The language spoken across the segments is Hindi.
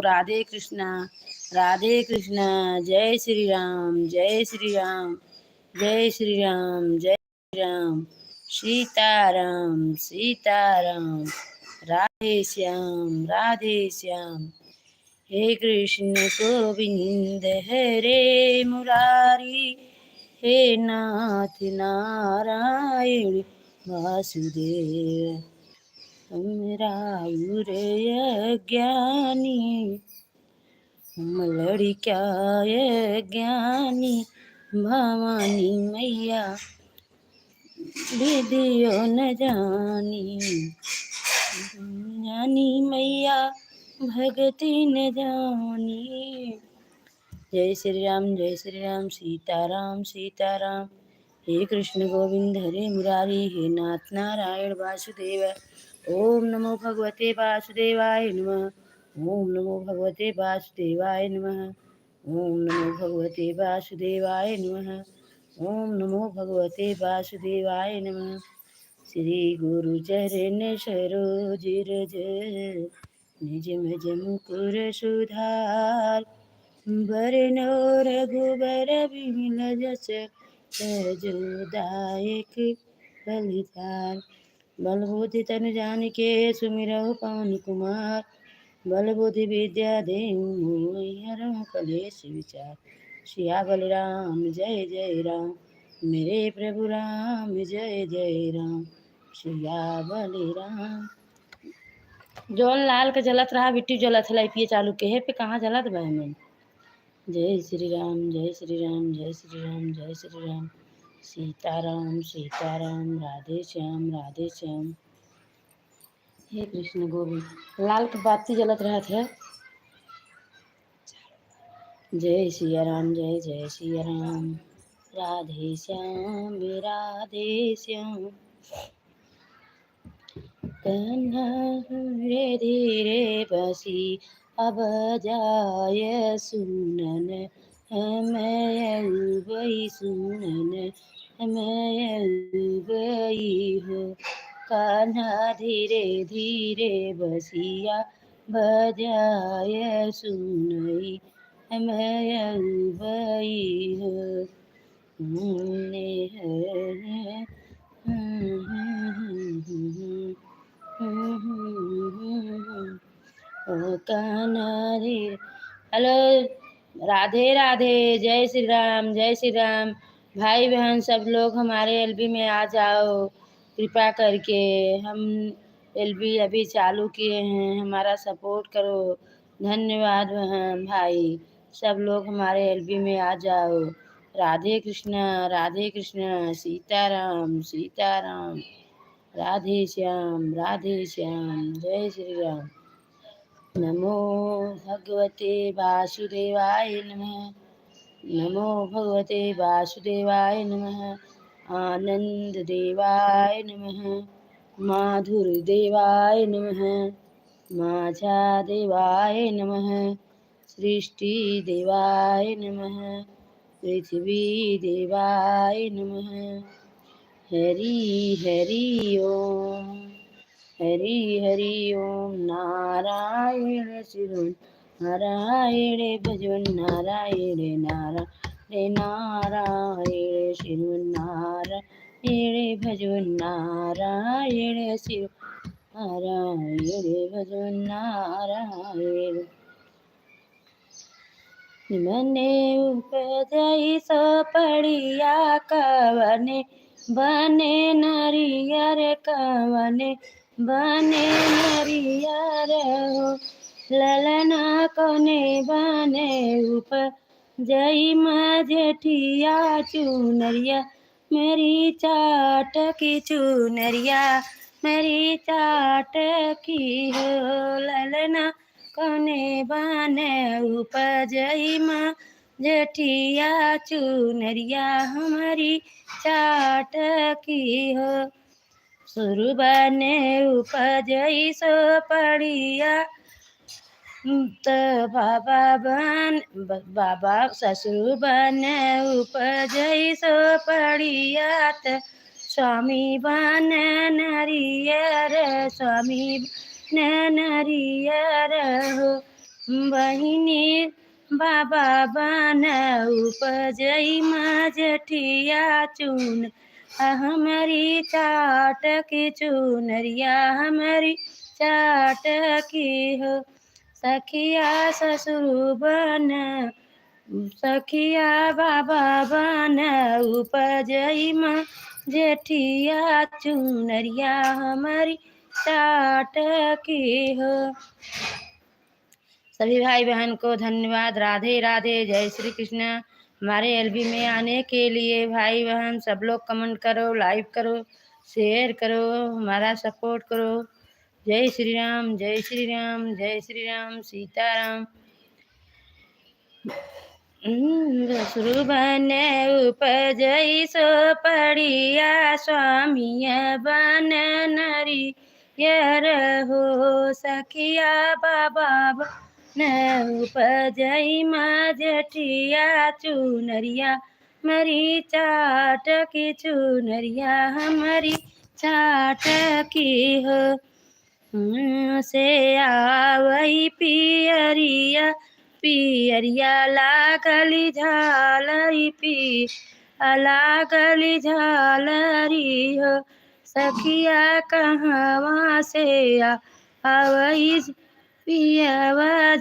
राधे कृष्णा राधे कृष्णा। जय श्री राम जय श्री राम जय श्री राम जय श्री राम। सीताराम सीताराम राधे श्याम। हे कृष्ण गोविंद हरे मुरारी, हे नाथ नारायण वासुदेव। हमरायुर अज्ञानी, हम लड़का ज्ञानी, भवानी मैया विधियो न जानी। जानी मैया भगति न जानी। जय श्री राम सीताराम सीताराम। हे कृष्ण गोविंद हरे मुरारी, हे नाथ नारायण वासुदेव। ओम नमो भगवते वासुदेवाय नमः। ओम नमो भगवते वासुदेवाय नमः। ओम नमो भगवते वासुदेवाय नमः। ओम नमो भगवते वासुदेवाय नमः। श्री गुरु चरण सरोज रज, निज मज मुकुर सुधार। बरनो रघुबर बिमल जस, दायक बलिहार। बल बुद्धि तनु जानिके सुमिरहु पवन कुमार। बल बुद्धि विद्या देहु मोहि हरहु कलेश विचार। सिया बलराम जय जय राम, मेरे प्रभु राम जय जय राम। सिया बलराम। जौन लाल के जलत रहा बिट्टी जलत है पिए चालू के है पे कहाँ जलत बा मन। जय श्री राम जय श्री राम जय श्री राम जय श्री राम। सीताराम सीताराम राधे श्याम। हे कृष्ण गोविंद लाल के बाती जलत रहत है। जय सिया राम जय सिया राम। राधे श्याम कन्हा धीरे धीरे बसी, अब जाय सुनन मैं बई सुनन मैं बई हो। कान्हा धीरे धीरे बसिया, बजाय सुनई मैं बई हो। हेलो राधे राधे। जय श्री राम जय श्री राम। भाई बहन सब लोग हमारे एलबी में आ जाओ कृपा करके। हम एलबी अभी चालू किए हैं, हमारा सपोर्ट करो। धन्यवाद बहन भाई, सब लोग हमारे एलबी में आ जाओ। राधे कृष्णा सीताराम सीताराम। राधे श्याम जय श्री राम। नमो भगवते वासुदेवाय नमः। नमो भगवते वासुदेवाय नमः। आनंद देवाय नमः। माधुर देवाय नमः। माझा देवाय नमः। सृष्टि देवाय नमः। पृथ्वी देवाय नमः। हरि हरि ओम हरि ओम। नारायण शिव नारायण भजन नारायण नारायण शिव नारायण भजन नारायण शिव नारायण भजन नारायण। मने उपजई सो पड़िया कवने बने नरियर कवने बने नरियर हो। ललना कोने बने उपजई मजेठिया चुनरिया मेरी चाट की चुनरिया मेरी चाट की हो। ललना कोने बने उपजई माँ जेठिया चुनरिया हमारी चाट की हो। सुर बने उपजई सो पड़िया तो बाबा ससुर बने उपजई सो पड़िया त स्वामी बने नरियर स्वामी न नरियर हो। बहिनी बाबा बना उपजई मजठिया चून हमारी चाट की चुनरिया हमारी चाट की हो सखिया ससुर बना सखिया बाबा बना उपजई माँ जेठिया चुनरिया हमारी चाट की हो। सभी भाई बहन को धन्यवाद। राधे राधे, जय श्री कृष्ण। हमारे एलबी में आने के लिए भाई बहन सब लोग कमेंट करो, लाइक करो, शेयर करो, हमारा सपोर्ट करो। जय श्री राम, जय श्री राम, जय श्री राम, सीताराम। ससुर बने उपजई सो पड़िया स्वामिया बन नरी यर हो सखिया बाबा न उपजई मजठिया चुनरिया मरी चाट की चुनरिया हमारी चाट की हो से आवई पियरिया पियरिया लागली झालरी पी लागली झालरी हो सखिया कहवा से आवई पियावा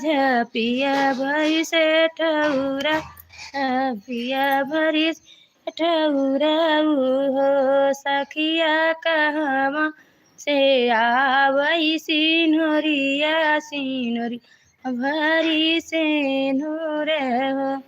पिया भरी से ठौरा पिया भरी ठौरा हो सखिया कहवा से आवई सिनोरिया सिनोरी भरी से नूर हो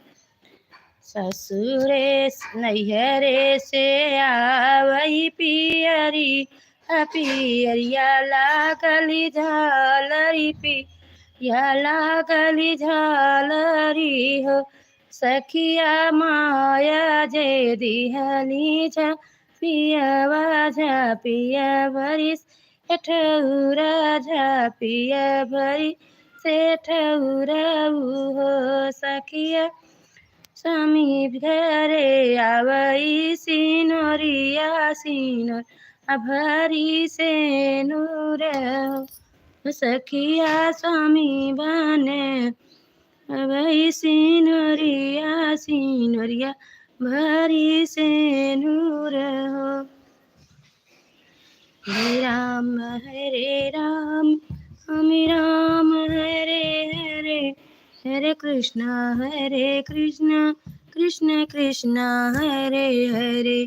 ससुरे नैहरे से आवई पियरी पियरिया लागली झालरी पिया लागली झालरी हो सखिया माया जे दिहली झा पियावा झा पिया भरी ठौरा झा पिया भरी से ठौरा हो सखिया स्वामी घरे आवई सिनोरिया सिनोर भरी से नूर सखिया स्वामी बने आवई सिनोरिया सिनोरिया भरी से नूर हो। हरे राम राम हरे हरे हरे कृष्ण कृष्ण कृष्ण हरे हरे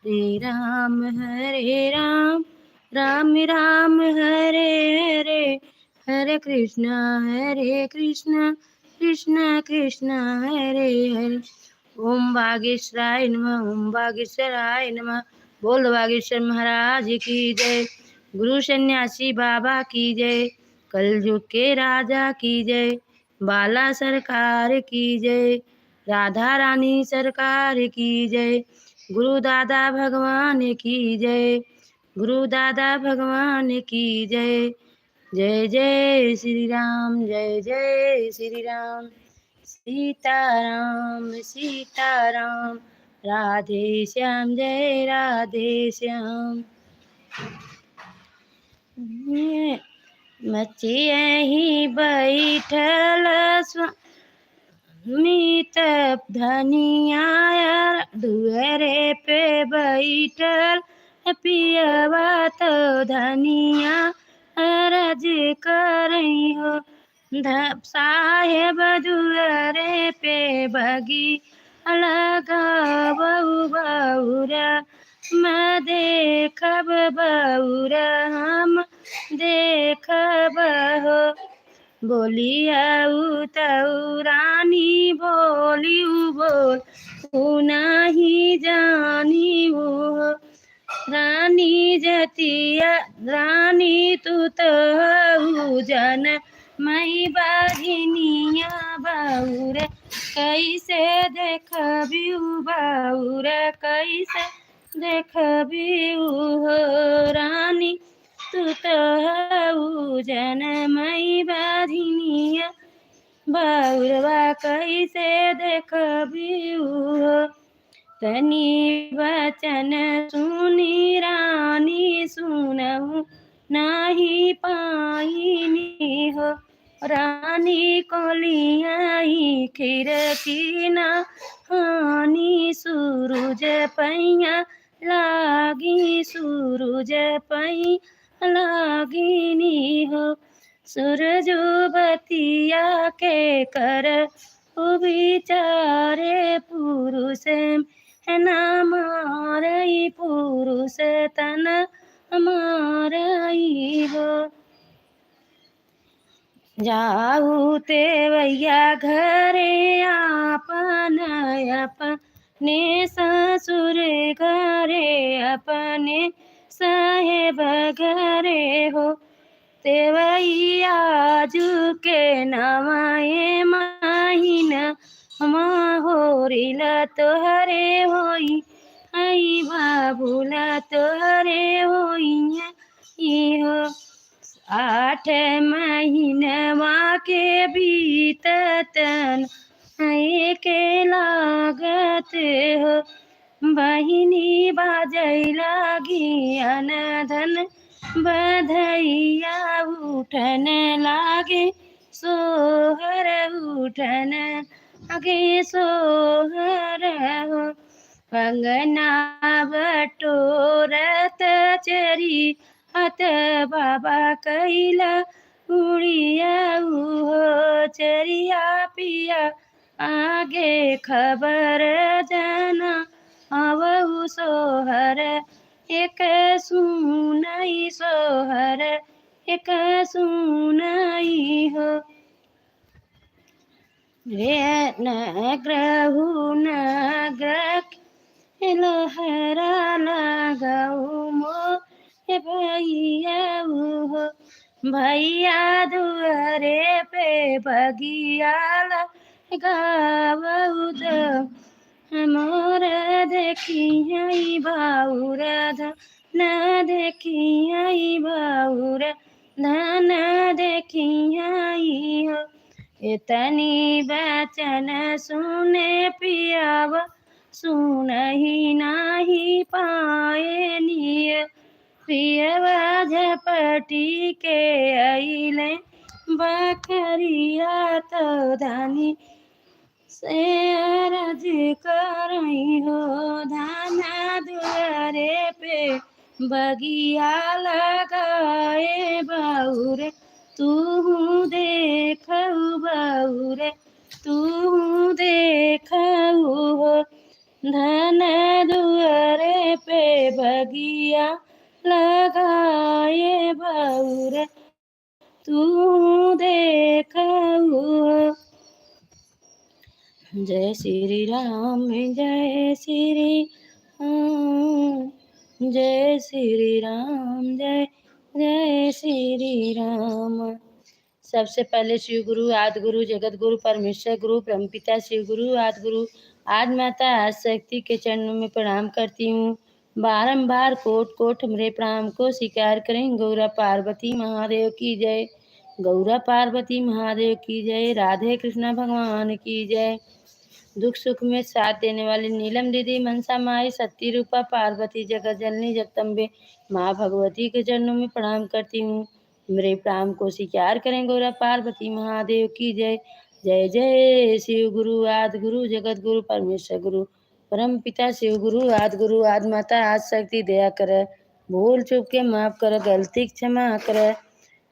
हरे राम राम राम हरे हरे हरे कृष्ण कृष्ण कृष्ण हरे हरे। ओम बागेश्वराय नमः, ओम बागेश्वराय नमः। बोल बागेश्वर महाराज की जय। गुरु सन्यासी बाबा की जय। कलयुग के राजा की जय। बाला सरकार की जय। राधा रानी सरकार की जय। गुरु दादा भगवान की जय। गुरु दादा भगवान की जय। जय जय श्री राम, जय जय श्री राम। सीताराम सीताराम, राधे श्याम जय राधे श्याम। मचिया ही बैठल मीत धनिया दुअरे पे बैठल पियवा तो धनिया रज करई हो साहेब दुअरे पे बगी लगा बहु बहुरा मैं देखब बहुरा हम देखब हो बोलिया तऊ रानी बोली बोल नहीं जानी वो रानी जतिया रानी तू तो जन मई बाघिनिया बाउर कैसे देखबी बाउर कैसे देखबी हो रानी तू तो जन मई बाघिनिया बाउरवा कैसे देखबी हो तनी वचन सुनी रानी सुनहु नहीं पाइनी हो रानी कोलियाई खिड़की ना हानी सूरज पैया लागी सूरज पैया लागिनी हो सूरज बतिया के कर विचारे पुरुष है ना मारई पुरुष तन मारई हो जाऊ ते भैया घरे आपन अपने ससुर घरे अपने साहेब घरे हो ते भैया के नवाए माहिन हम होरिला तोहरे होई आई बाबूला तोहरे होई हो 8 महीनवा के बीततन के लागत हो बहिनी बाजै लागी अनधन बधैया उठन लागे सोहर उठन लागे सोहर हो कंगना बटोरत चरी हत बाबा कैला उड़िया हो चरिया पिया आगे खबर जाना अवहु सोहर एक सुनई सोहर एक सुनई हो रे नग्रहु नग्रह लोहरा लगाऊ मो भैया हो भैया दुआरे पे बगिया लगाऊ मोर देखी बाउर धन देखी बाउर धन देखी हो इतनी बचन सुने पियाव सुनहि नाही पाए निय पियवा झपटी के अइले बकरिया तो धानी से अरज करई हो धाना दुआरे पे बगिया लगाए बाउरे तू देखऊ बाउरे तू देखऊ हो धन दुआरे पे बगिया लगाए बाउरे तू देखऊ हो जय श्री राम जय श्री राम जय श्री राम जय जय श्री राम। सबसे पहले शिव गुरु आदि गुरु जगत गुरु परमेश्वर गुरु परमपिता शिव गुरु आदि गुरु आज माता आज शक्ति के चरणों में प्रणाम करती हूँ। बारंबार कोट कोट मेरे प्रणाम को स्वीकार करें। गौरा पार्वती महादेव की जय। गौरा पार्वती महादेव की जय। राधे कृष्णा भगवान की जय। दुख सुख में साथ देने वाली नीलम दीदी मनसा माई सती रूपा पार्वती जगत जननी जगदम्बे माँ भगवती के चरणों में प्रणाम करती हूँ। मेरे प्रणाम को स्वीकार करें। गौरा पार्वती महादेव की जय। जय जय शिव गुरु आदि गुरु जगत गुरु परमेश्वर गुरु परम पिता शिव गुरु आदि गुरु आदि माता आज शक्ति दया कर भूल चूक के माफ कर गलती क्षमा कर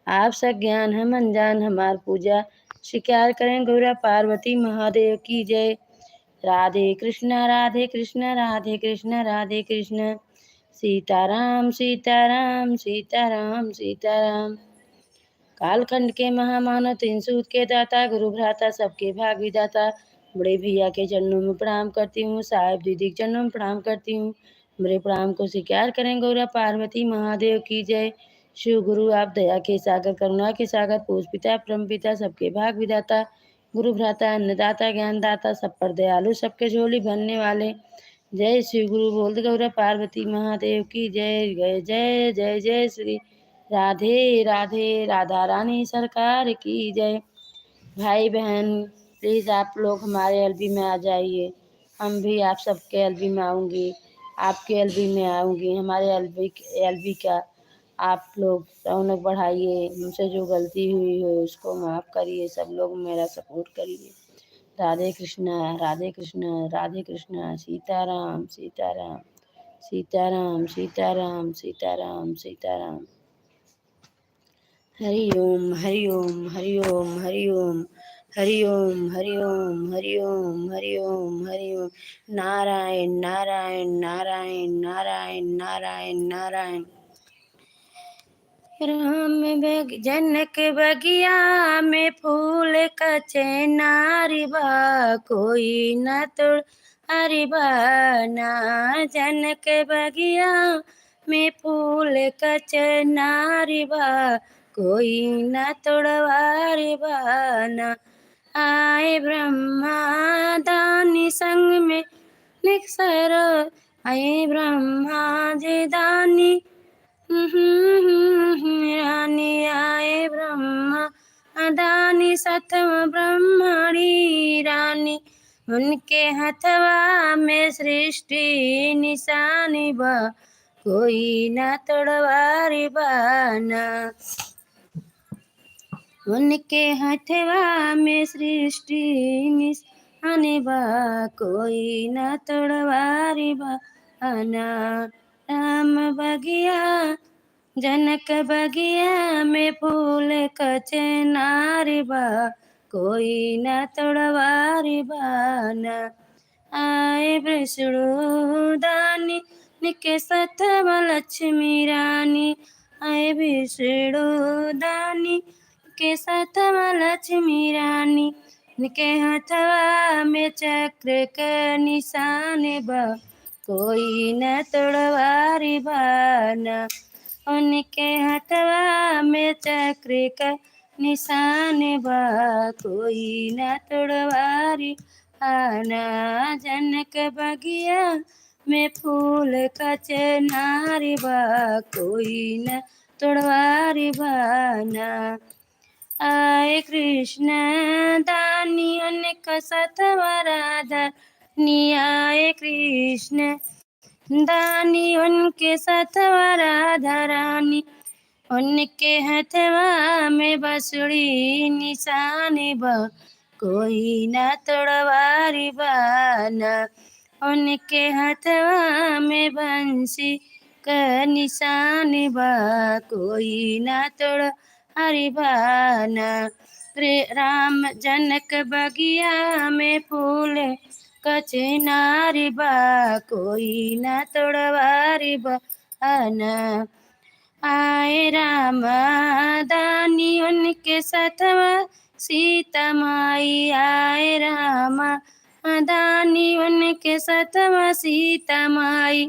आप सब ज्ञान हम अनजान हमार पूजा स्वीकार करें। गौरा पार्वती महादेव की जय। राधे कृष्ण राधे कृष्ण राधे कृष्ण राधे कृष्ण सीताराम सीताराम सीताराम सीताराम। कालखंड के महामानव तीन सूत के दाता गुरु भ्राता सबके भाग विदाता बड़े भैया के चरणों में प्रणाम करती हूँ। साहेब दीदी के चरणों में प्रणाम करती हूँ। मेरे प्रणाम को स्वीकार करें। गौरा पार्वती महादेव की जय। शिव गुरु आप दया के सागर करुणा के सागर पूज पिता परम पिता सबके भाग विदाता गुरु भ्राता अन्नदाता ज्ञानदाता सब पर दयालु सबके झोली भरने वाले जय शिव गुरु बोल गौरा पार्वती महादेव की जय। जय जय जय जय श्री राधे राधे राधा रानी सरकार की जय। भाई बहन प्लीज़ आप लोग हमारे एलबी में आ जाइए। हम भी आप सबके एलबी में आऊँगी आपके एलबी में आऊँगी। हमारे एलबी का आप लोग रौनक बढ़ाइए, मुझसे जो गलती हुई हो उसको माफ़ करिए, सब लोग मेरा सपोर्ट करिए। राधे कृष्णा, राधे कृष्णा, राधे कृष्णा, सीताराम सीताराम, सीताराम सीताराम, सीताराम सीताराम। हरि ओम हरि ओम हरि ओम हरि ओम हरि ओम हरि ओम हरि ओम हरि ओम हरि ओम। नारायण नारायण नारायण नारायण नारायण नारायण। राम जनक बगिया में फूल कचे नारी बा, कोई न तोड़ हरि बाना। जनक बगिया में फूल कचे नारी बा, कोई न तोड़वारी बाना। आए ब्रह्मा दानी संग में निक्षर, आए ब्रह्मा जी दानी रानी। आए ब्रह्मा दानी सतम ब्रह्मणी रानी, उनके हथवा में सृष्टि निशानी बा, कोई न तोड़वारी बाना। उनके हथवा में सृष्टि निशानी बा, कोई न तोड़वारी बाना। राम बगिया जनक बगिया में फूल कचे नारी बा, कोई न तोड़वारी बाना। आए विष्णु दानी निके सतवा लक्ष्मी रानी, आए विष्णु दानी के सतवा लक्ष्मी रानी। निके हथवा में चक्र का निशान बा, कोई न तोड़वारी बाना। उनके हथवा में चक्र का निशान बा, कोई न तोड़वारी आना। जनक बगिया में फूल कचे नारी बा, कोई न तोड़वारी बाना। आए कृष्ण दानी उनका सतवा राधा नी। आए कृष्ण दानी उनके सतवा राधा रानी, उनके हथवा में बसुड़ी निशानी बा, कोई न तोड़वारी बाना। उनके हथवा में बंसी का निशान बा, कोई न तोड़वारी बाना। राम जनक बगिया में फूल कचे नारी बा, कोई न तोड़वारी बाना। आए राम दानी उनके सतवा सीता माई। आए राम दानी उनके सतवा सीता माई,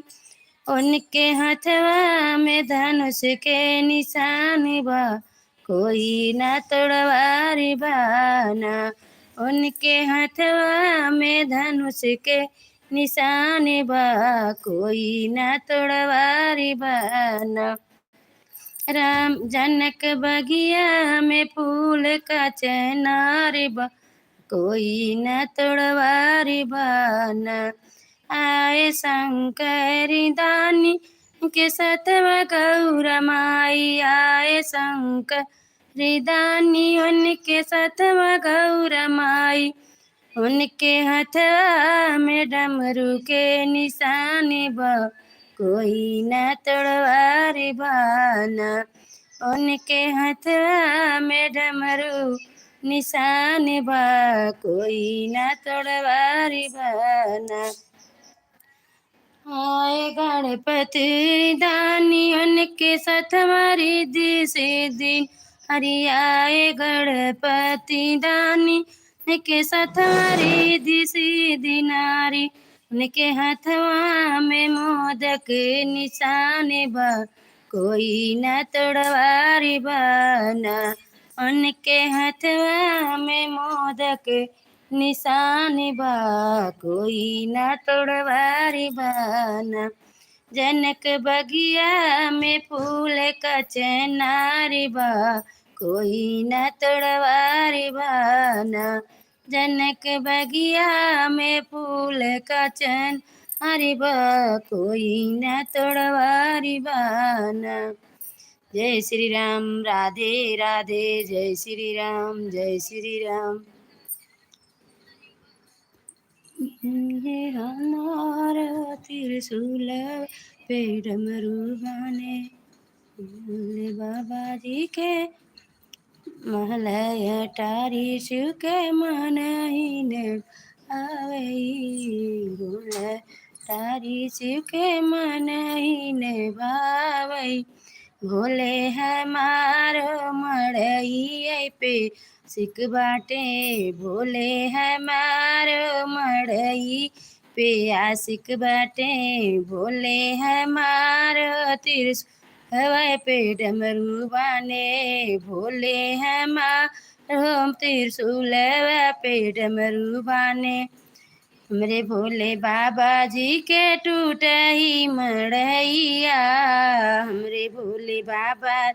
उनके हथवा में धनुष के निशान बा, कोई न तोड़वारी बाना। उनके हथवा में धनुष के निशान बा, कोई न तोड़वारी बाना। राम जनक बगिया में फूल का चनारी बा, कोई न तोड़वारी बाना। आए शंकरी दानी के सतवा गौरा माई। आए शंकरी दानी उनके सतवा गौरा माई, उनके हथवा में डमरू के निशान बा, कोई न तोड़वारी बाना। उनके हथवा में डमरू निशान बा, कोई न तोड़वारी बाना। आए गणपति दानी उनके सतवा रिद्धि सिद्धि, हरि आए गणपति दानी उनके सतवा रिद्धि सिद्धि नारी। उनके हथवा में मोदक निशान बा, कोई न तोड़वारी बाना। उनके हथवा में मोदक निशान बा, कोई न तोड़वारी बाना। जनक बगिया में फूल कचे नारी बा, कोई न तोड़वारी बाना। जनक बगिया में फूल कचन हरि बा, कोई न तोड़वारी बाना। जय श्री राम। राधे राधे। जय श्री राम। जय श्री राम। ये हमारा त्रिशूल पे डमरू बने, भोले बाबा जी के महल अटारी शिव के मन ही ने भावई, भोले अटारी शिव के मन ही ने भावई। भोले हमारो मड़ई पे सिक बाटे, भोले हमारो मड़ई पे आशिक बाटे, भोले हमारो त्रिशूल हवाए पे डमरू बाने, भोले हमारो त्रिशूल पे डमरू बाने। हमरे भोले बाबा जी के टूटे ही मड़ैया, हमरे भोले बाबा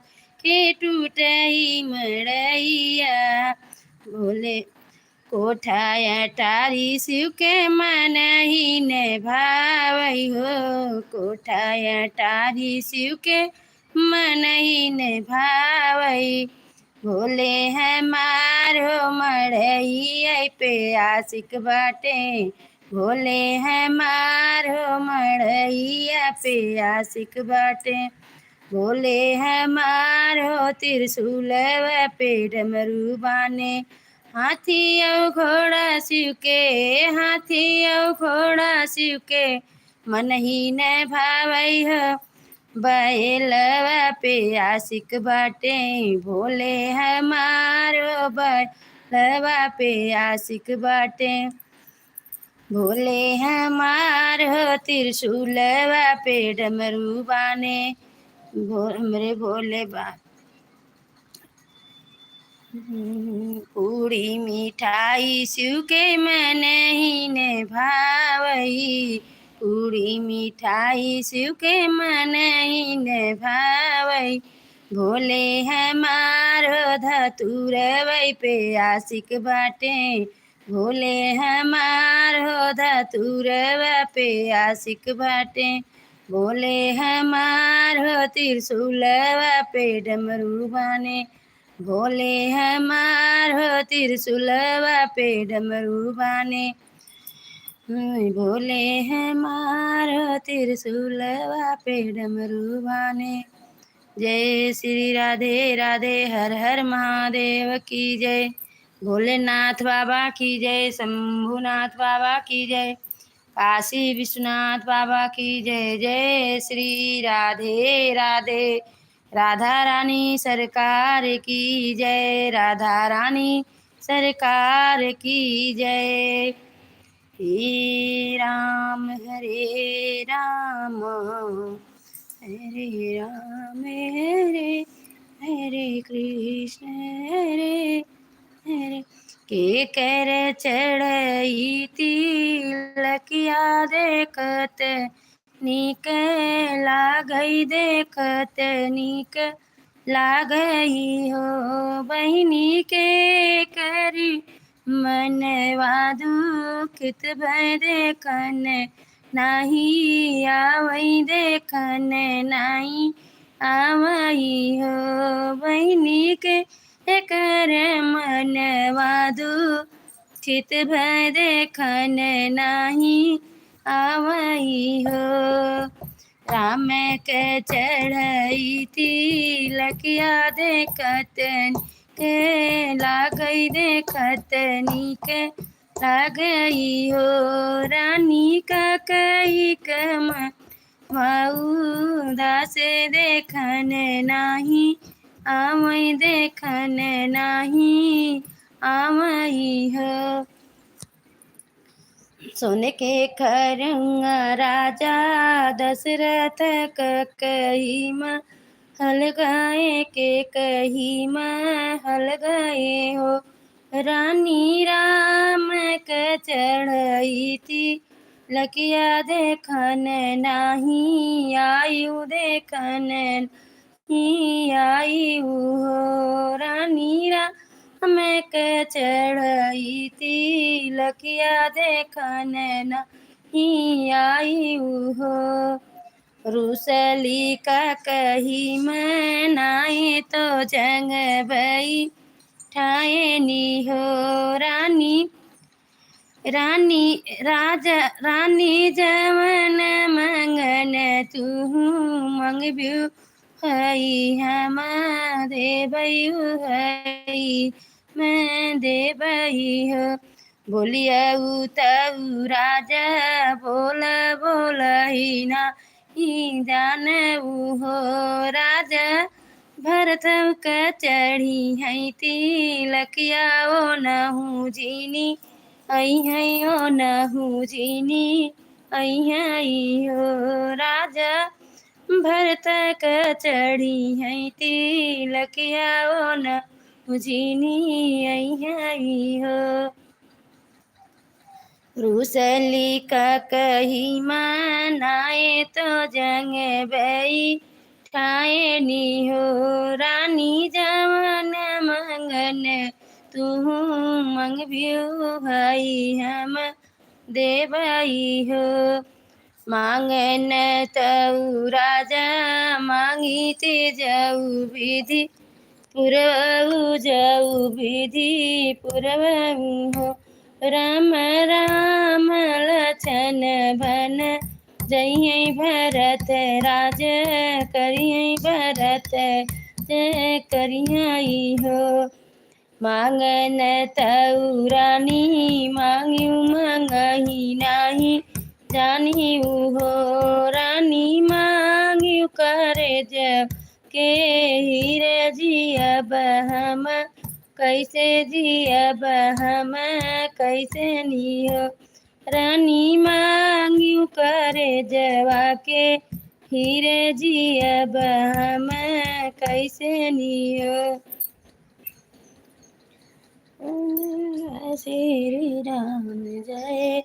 के टूटे ही मड़ैया। भोले कोठा अटारी शिव के मन ही ने भावई हो, कोठा अटारी शिव के मन ही ने भावई। भोले हमारो मड़ई पे आशिक बाटे, भोले हमारो मड़ैया पे आशिक बाटे, भोले हमारो त्रिशूल पे डमरू बाने। हाथी और घोड़ा शिव के, हाथी और घोड़ा शिव के मन ही न भावई हो, बैलवा पे आशिक बाटे, भोले हमारो बैलवा पे आशिक बाटे, भोले हमारो त्रिशूलवा पे डमरू बाने। हमरे भोले बा पूड़ी मिठाई शिव के मन ही ने भावई, पूड़ी मिठाई शिव के मन ही ने भावई। भोले हमारो धतुरवई पे आशिक बाटे, भोले हमारो धतुरवा पे आशिक बाटे, भोले हमारो त्रिशूलवा पे डमरू बाने, भोले हमारो त्रिशूलवा पे डमरू बाने, भोले हमारो त्रिशूलवा पे डमरू बाने। जय श्री राधे राधे। हर हर महादेव की जय। भोलेनाथ बाबा की जय। शंभुनाथ बाबा की जय। काशी विश्वनाथ बाबा की जय। जय श्री राधे राधे। राधा रानी सरकार की जय। राधा रानी सरकार की जय। हे राम हरे राम, हरे राम हरे हरे कृष्ण, हरे हरे। के कर चढ़ई तिलकिया देखत नीक लागई, देखत नीक लागई हो, बहिनी के करी मनवा दुखित भय देखन नाही आवई, देखन नाही आवई हो, बहिनी के कर मनवा दुखित भय देखन नाही आवई हो। राम के चढ़ई तिलकिया देखत के लागई, देखत नीक लागई हो, रानी का कई कम दासे देखन नाही आवई, देखन नाही आवई हो। सोने के खरंगा राजा दशरथ कही महल गए, के कही महल गए हो, रानी राम के चढ़ई थी लकिया देखन नाही आयु, देखन नहीं आयु हो, रानी राम के चढ़ई थी लकिया देखन नहीं आयु हो। रूसली का कही मनाए तो जंग भई ठाए नी हो रानी रानी राजा रानी जवन मंगन तू मंगब्यू हई हम देबयु हई मैं देबही हो बोलिया तऊ राजा बोल बोल ही ना ही जान हो राजा भरत का चढ़ी है तिलकिया ओ नहू जीनी आई है ओ नहू जीनी आई है हो राजा भरत का चढ़ी है तिलकिया ओ नहू जीनी आई है हो रूसली का कही मनाए तो जंग बई ठाए नी हो रानी जवन मंगन तू मंगब्यू भाई हम देबई हो मांगन तऊ राजा मांगी ते जाऊ विधि पुरवऊ जाऊ विधि पुरवऊ हो राम राम लक्षण भन जय भरत राज करिय भरत जय करिय हो मांगन तऊ रानी मांग्यू मंगही नाही जानी हो रानी मांग्यू करे जब के हीरे जियब हम कैसे जियब हम कैसे नियो रानी मांग्यू करे जवा के हीरे जियब हम कैसे नियो श्री राम जय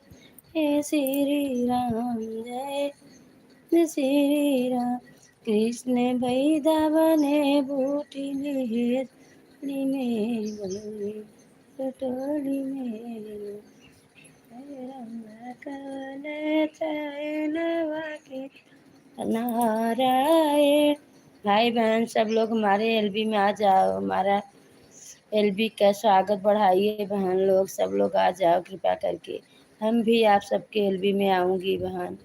हे श्री राम जय श्री राम कृष्ण भैदवने बूटी टोली में नारायण भाई बहन सब लोग हमारे एलबी में आ जाओ हमारा एलबी का स्वागत बढ़ाइए बहन लोग सब लोग आ जाओ कृपा करके हम भी आप सबके एलबी में आऊँगी बहन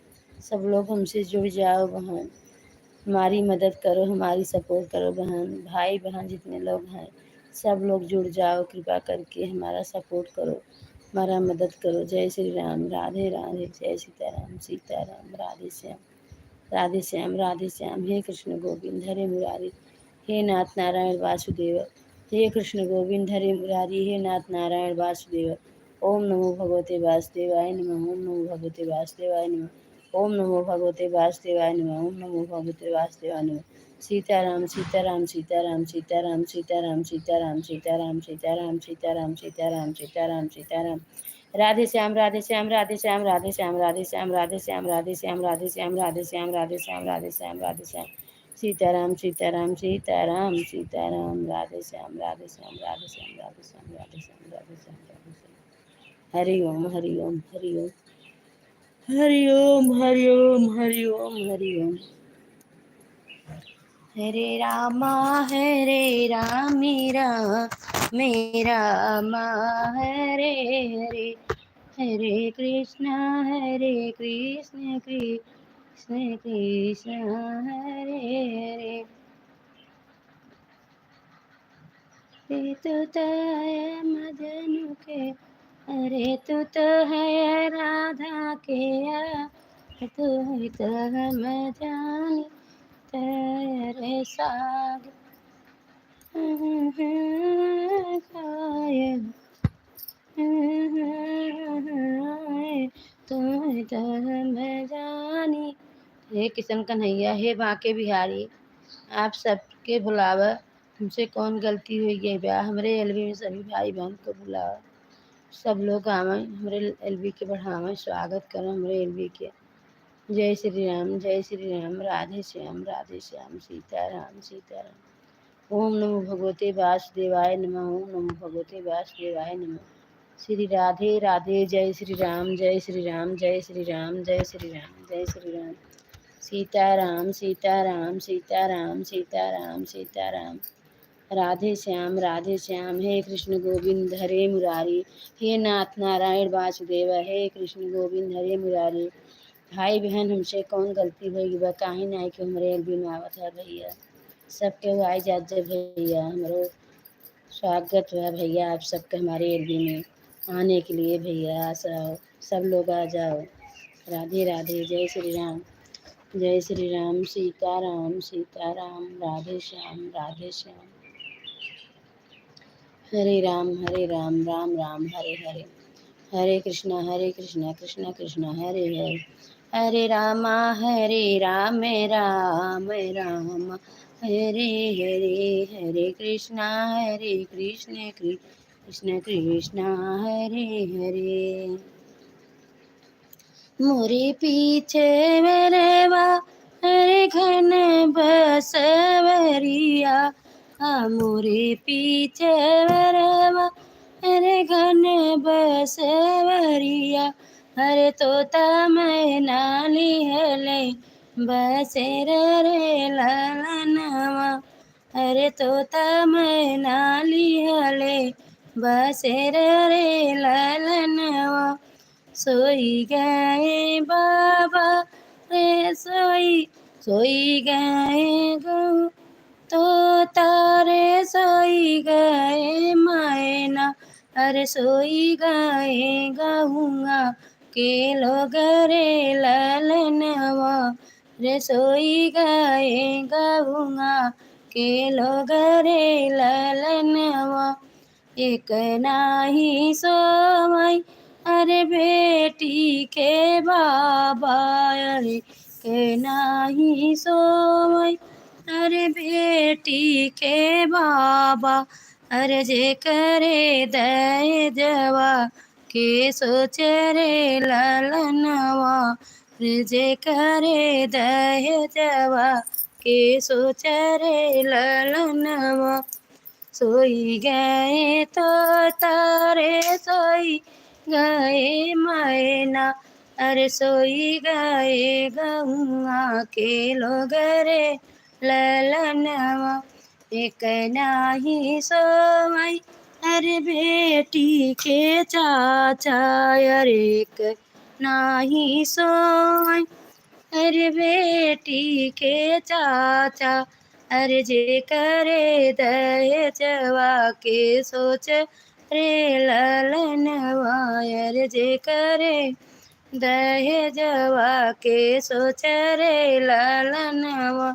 सब लोग हमसे जुड़ जाओ बहन हमारी मदद करो हमारी सपोर्ट करो बहन भाई बहन जितने लोग हैं सब लोग जुड़ जाओ कृपा करके हमारा सपोर्ट करो हमारा मदद करो जय श्री राम राधे राधे जय सीताराम राधे श्याम हे कृष्ण गोविंद हरे मुरारी हे नाथ नारायण वासुदेव हे कृष्ण गोविंद हरे मुरारी हे नाथ नारायण वासुदेव ओम नमो भगवते वासुदेवाय नमः ओम नमो भगवते वासुदेवाय नमः ओम नमो भगवते वासुदेवाय नमः ओम नमो भगवते वासुदेवाय नमः सीताराम सीताराम सीताराम सीताराम सीताराम सीताराम सीताराम सीताराम सीताराम सीताराम सीताराम सीताराम राधे श्याम राधे श्याम राधे श्याम राधे श्याम राधे श्याम राधे श्याम राधे श्याम राधे श्याम राधे श्याम राधे श्याम राधे श्याम राधे श्याम सीताराम सीताराम सीताराम सीताराम राधे श्याम राधे श्याम राधे श्याम राधे श्याम राधे श्याम राधे श्याम राधे श्याम हरि ओम हरि ओम हरि ओम हरि ओम हरि ओम हरि ओम हरि ओम हरे रामा मेरा रामा हरे हरे हरे कृष्ण कृष्ण कृष्ण हरे हरे तू तो है मदन के अरे तू तो है राधा के तू तो हम जानी तेरे साग खाए तुम्हें तो हम जानी हे किशन कन्हैया हे बांके बिहारी आप सबके बुलावा हमसे कौन गलती हुई है ब्याह हमरे एलबी में सभी भाई बहन को बुलावा सब लोग आवें हमरे एलबी के बढ़ावें स्वागत करें हमरे एलबी के जय श्री राम राधे श्याम सीताराम सीताराम ओम नमो भगवते वासुदेवाय नमः ओम नमो भगवते वासुदेवाय नमः श्री राधे राधे जय श्री राम जय श्री राम जय श्री राम जय श्री राम जय श्री राम सीताराम सीताराम सीताराम सीताराम सीताराम। राधे श्याम हे कृष्ण गोविंद हरे मुरारी। हे नाथ नारायण वासुदेव हे कृष्ण गोविंद हरे मुरारी। भाई बहन हमसे कौन गलती भई बा काहे नाई के हमरे एलबी में आवत है भैया। सबके आई जात जब भैया हमरो स्वागत है भैया आप सबके हमारे एलबी में आने के लिए भैया सब लोग आ जाओ। राधे राधे जय श्री राम सीताराम सीताराम राधे श्याम। हरे राम राम राम हरे हरे। हरे कृष्णा कृष्णा कृष्णा हरे हरे। हरे राम राम राम हरे हरे। हरे कृष्णा कृष्ण कृष्ण हरे हरे। मोरे पीछे मेरे वा हरे घन बसवरिया। मोरे पीछे मेरे वा हरे घन बसवरिया। हरे तोता मैना लिहले बसेर रे ललनवा। हरे तोता मैना लिहले बसेर रे ललनवा। सोई गए बाबा रे सोई गए गो तो तारे सोई गए मैना। अरे सोई गए गहुआ के लोग रे ललनवा। रे सोई गए गहुआ के लोग रे ललनवा। एक नाही सोई अरे बेटी के बाबा। अरे के नाही सोई अरे बेटी के बाबा। अरे जे करे दय जवा के सोच रे ललनवा। रे जे करे दय जवा के सोच रे ललनवा। सोई गए तो तारे सोई गए मैना। अरे सोई गए गहुआ के लोग रे ललनवा। एक नाही सोई अरे बेटी के चाचा। अरे एक नाही सोई अरे बेटी के चाचा। अरे जे करे दहेजवा के सोच रे ललनवा। अरे जे करे दहेजवा के सोच रे ललनवा।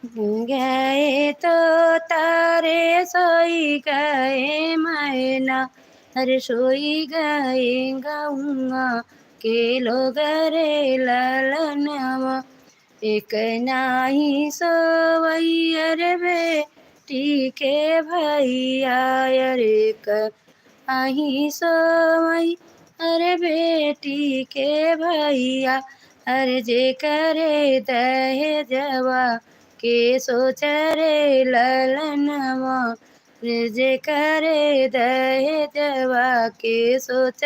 गए तो तारे सोई गए मैना। अरे सोई गए गहुआ के लोग रे ललनवा। एक नाही सोवई अरे बेटी के भैया। अरे एक नाही सोवई अरे बेटी के भैया। अरे जे करे दहेजवा के सोच रे ललनवा। रे जे करे दहेजवा के सोच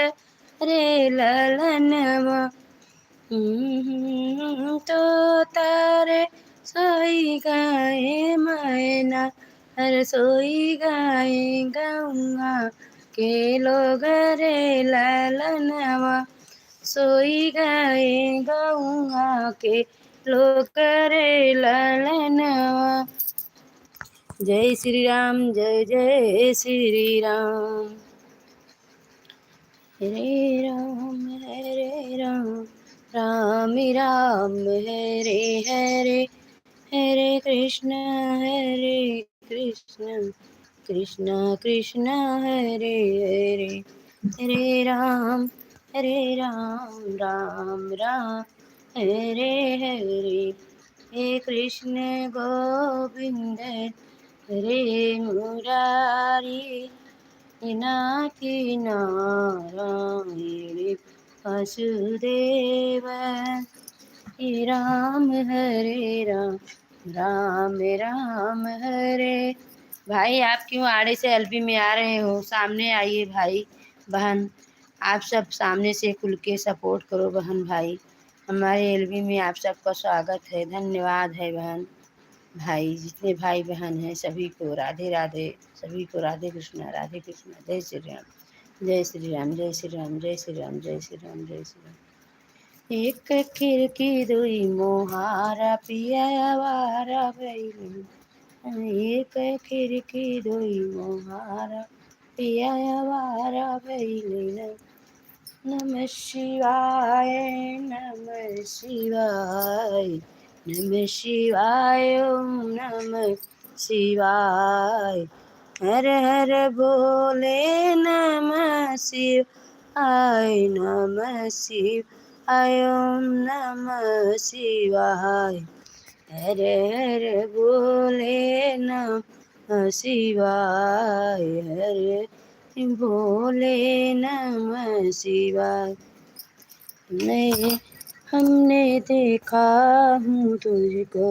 रे ललनवा। तो तारे सोई गए मैना। अरे सोई गए गौआ के लोग रे ललनवा। सोई गए गौआ के लोग रे ललनवा। जय श्री राम जय श्री राम। हरे राम राम राम हरे हरे। हरे कृष्ण कृष्ण कृष्ण हरे हरे। हरे राम राम राम हरे हरे। हे कृष्ण गोविंद हरे मुरारी। नाथी नारायण वासुदेव। हे राम हरे राम राम राम हरे। भाई आप क्यों आड़े से एलबी में आ रहे हो? सामने आइए भाई बहन। आप सब सामने से खुल के सपोर्ट करो बहन भाई। हमारे एलबी में आप सबका स्वागत है। धन्यवाद है बहन भाई, जितने भाई बहन हैं सभी को राधे राधे, सभी को राधे कृष्णा, राधे कृष्णा। जय श्री राम, जय श्री राम, जय श्री राम, जय श्री राम, जय श्री राम, जय श्री राम। एक खिड़की दुई मोहारा पिया आवारा भइली, एक खिड़की दुई मोहारा पिया आवारा भइली। नमः शिवाय, नमः शिवाय, नमः शिवाय, ओम नमः शिवाय। हर हर बोले नमः शिवाय, नमः शिवाय, ओम नमः शिवाय। हर हर बोले नमः शिवाय, हर बोले नमः शिवाय। हमने देखा हूँ तुझको,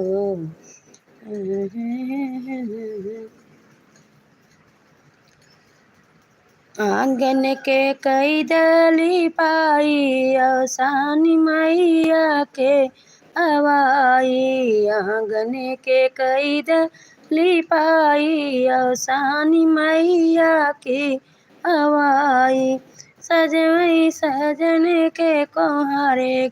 आंगन के कई दली पाई, आसानी मैया के अवाई। आंगन के कई दली पाई, आसानी मैया की अवाई। सजवई सजन के कोहारे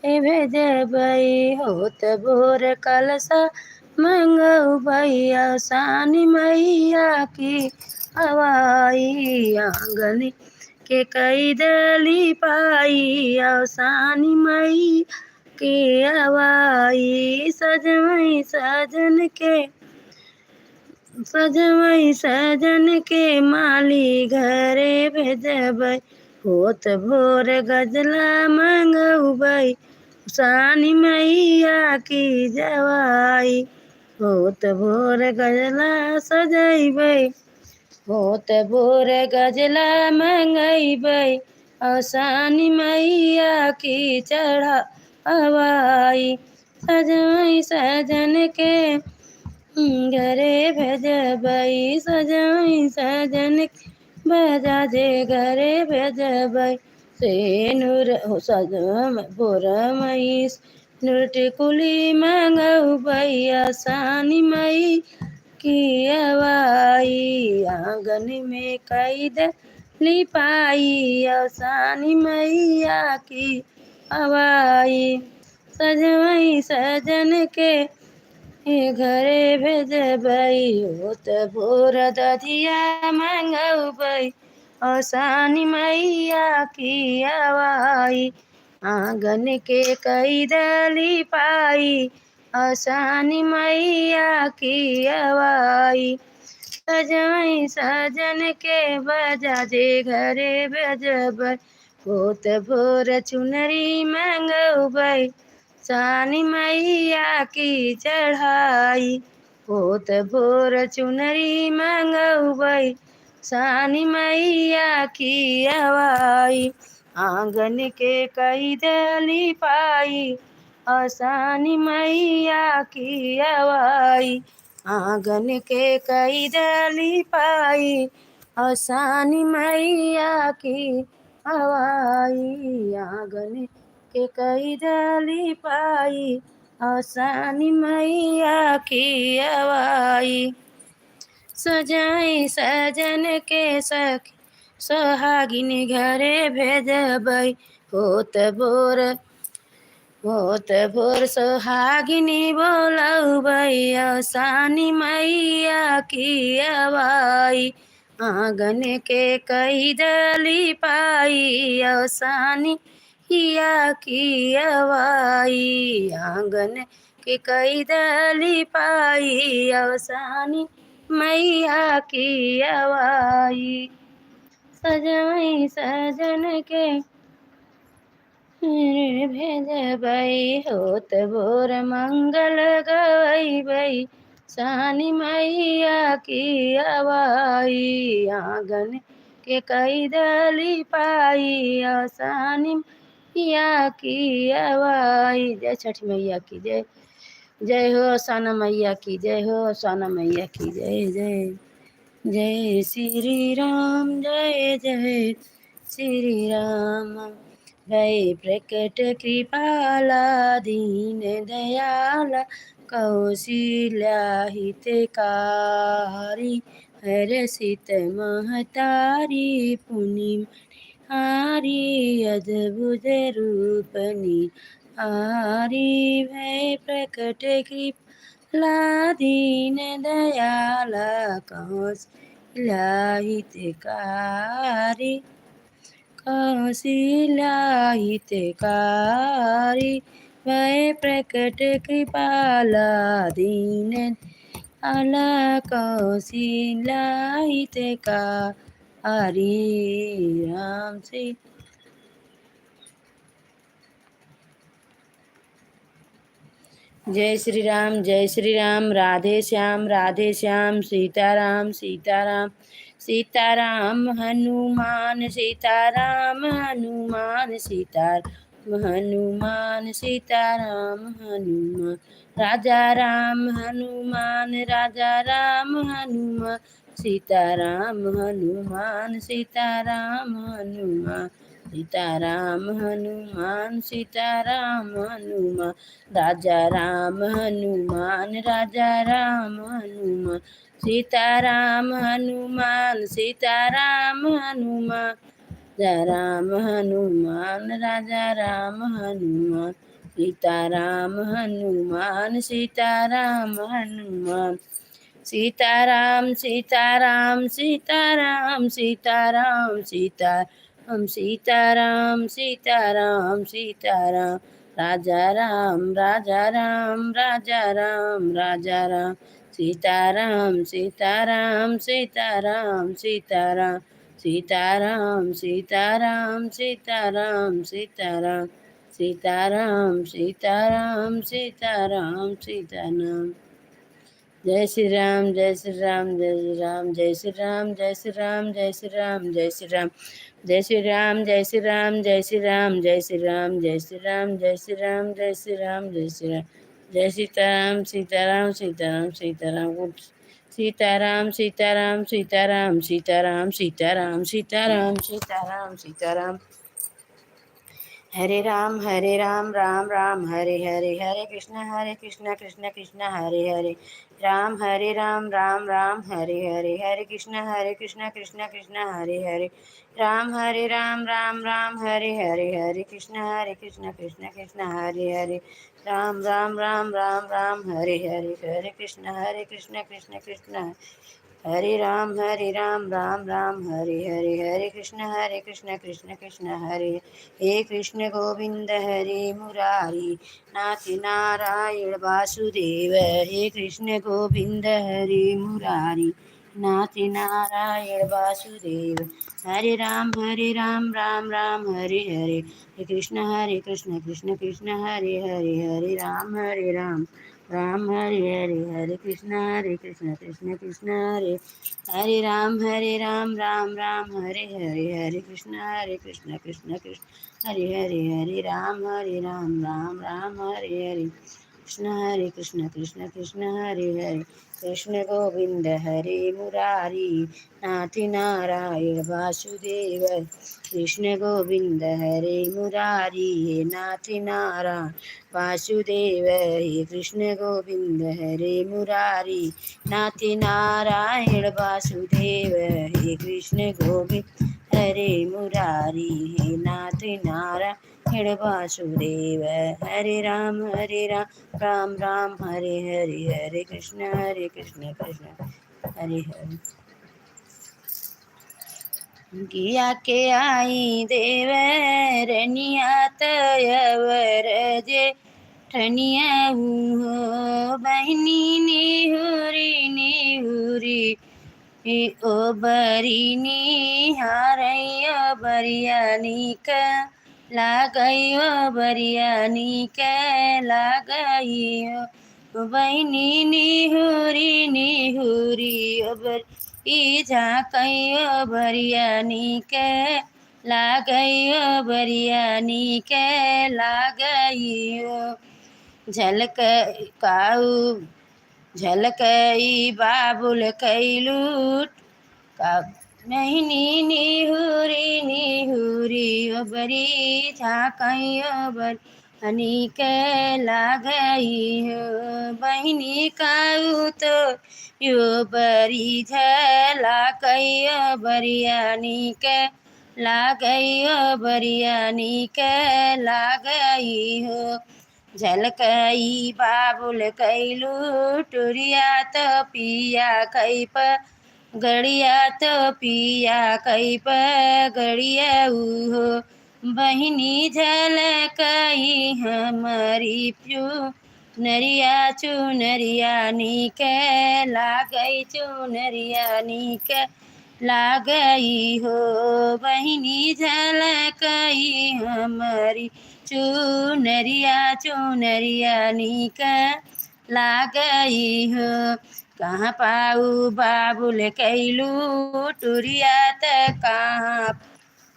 भेजबई, होत भोर कलसा मंगबई। आसानी मैया की अवाई। आंगन के कई दली पाई, आसानी मई के अवाई। सजवई सजन के माली घरे भेजबई, होत भोर गजला मंगबई। आसानी मैया की जवाई, होत भोर गजला सजैबई, होत भोर गजला मंगैबै। आसानी मैया की चढ़ावाई। सजवई सजन के घरे भेजबई, सजवई सजन के बजा जे घरे भेजबई। से नूर सजम भोर मईस टिकुली मंगबई। आसानी मई की अवाई। आंगन में कई दली पाई, आसानी मैया की अवाई। सजवई सजन के घरे भेजबई, होत भोर दधिया मंगबई। आसानी मैया की अवाई। आंगन के कई दली पाई, आसानी मैया की अवाई। सजवई सजन के बजा जे घरे भेजबई, होत भोर चुनरी मंगबई। सानी मैया की चढ़ाई, होत भोर चुनरी मंगबई। सानी मैया की अवाई। आंगन के कई दली पाई, आसानी मैया की अवाई। आंगन के कई दली पाई, आसानी मैया की अवाई। आंगन के कई दली पाई, आसानी मैया की अवाई। सजाई सजन के सखी सोहागिन घरे भेजबई, होत भोर सोहागिनी बोलबई। आसानी मैया की अवाई। आंगन के कई दली पाई, आसानी हिया की अवाई। आंगन के कई दली पाई, आसानी मैया की अवाई। सजवई सजन के भेजबई, होत भोर मंगल गवैबई। सानी मैया की अवाई। आंगन के कई दली पाई, आसानी मैया की अवाई। जय छठ मैया की जय। जय हो साना मैया की जय हो, साना मैया की जय जय। जय श्री राम, जय जय श्री राम। भय प्रकट कृपाला दीन दयाला कौशिल्या हितकारी हरषित महतारी पुनि हारी अद्भुत रूपनी हारी भय प्रकट कृपला दीन दयाला कौशिल्या हितकारी कौशिल्या हितकारी भय प्रकट कृपाला दीन अला कौशिल्या हितकारी राम से जय श्री राम राधे श्याम सीताराम सीताराम सीताराम हनुमान सीताराम हनुमान सीताराम हनुमान सीताराम हनुमान राजा राम हनुमान सीताराम हनुमान सीताराम हनुमान सीताराम हनुमान सीताराम हनुमान राजा राम हनुमान सीताराम हनुमान सीताराम हनुमान राजा राम हनुमान सीताराम हनुमान सीताराम सीताराम सीताराम सीताराम सीताराम सीताराम सीताराम सीताराम राजा राम सीताराम सीताराम सीताराम सीताराम सीताराम सीताराम सीताराम सीताराम सीताराम सीताराम सीताराम सीताराम जय श्री राम जय श्री राम जय श्री राम जय श्री राम जय श्री राम जय श्री राम जय श्री राम जय श्री राम जय श्री राम जय श्री राम जय श्री राम जय श्री राम जय श्री राम जय श्री राम जय श्री राम जय सीताराम सीताराम सीताराम सीताराम सीताराम सीताराम सीताराम सीताराम सीताराम सीताराम सीताराम सीताराम हरे राम राम राम हरे हरे हरे कृष्ण कृष्ण कृष्ण हरे हरे राम राम हरे हरे हरे कृष्ण कृष्ण कृष्ण हरे हरे राम राम हरे हरे हरे कृष्ण कृष्ण कृष्ण हरे हरे राम राम हरे हरे हरे कृष्ण कृष्ण कृष्ण हरे राम राम राम हरे हरे हरे कृष्ण कृष्ण कृष्ण हरे हे कृष्ण गोविंद हरे मुरारी नाथ नारायण वासुदेव हे कृष्ण गोविंद हरे मुरारी नाथ नारायण वासुदेव हरे राम राम राम हरे हरे हे कृष्ण कृष्ण कृष्ण हरे हरे हरे राम राम हरे कृष्ण कृष्ण कृष्ण हरे राम राम हरे हरे कृष्ण कृष्ण कृष्ण हरे राम राम राम हरे कृष्ण कृष्ण कृष्ण हरे कृष्ण गोविंद हरे मुरारी नाथ नारायण वासुदेव कृष्ण गोविंद हरे मुरारी हे नाथ नारायण वासुदेव हे कृष्ण गोविंद हरे मुरारी नाथ नारायण वासुदेव हे कृष्ण गोविंद हरे मुरारी हे नाथ नारायण वासुदेव हरे राम राम राम हरे हरे हरे कृष्ण कृष्ण हरे हरे किया के आई देव रनिया तयवर जे ठनिया हो बहनी निहुरी ओ बरीनी हारैया बरियानी का लागैयो बरियानी का लागैयो बहनी निहुरी ओ बरी झाँकैयो बरियानी के लागैयो बरियानी के लागैयो झलक काऊ झलकई बाबुल कैलूट का नहीं निहुरी बरी झाकैयो बरी अनिक लागई हो बहिनी काऊ तो यो बरी झलकैयो बरियानिक लागैयो बरियानिक लागई हो झलकई बाबुल कैलू टुरिया तो पिया कैप गड़िया तो पिया कैप गड़िया हो बहिनी झलकई हमारी प्यू नरिया चुनरिया नीक लागई चुनरिया नीक लागई हो बहिनी झलकई हमारी चुनरिया चुनरिया नीक लागई हो कहाँ पाऊ बाबुल कैलू टुरिया त कहाँ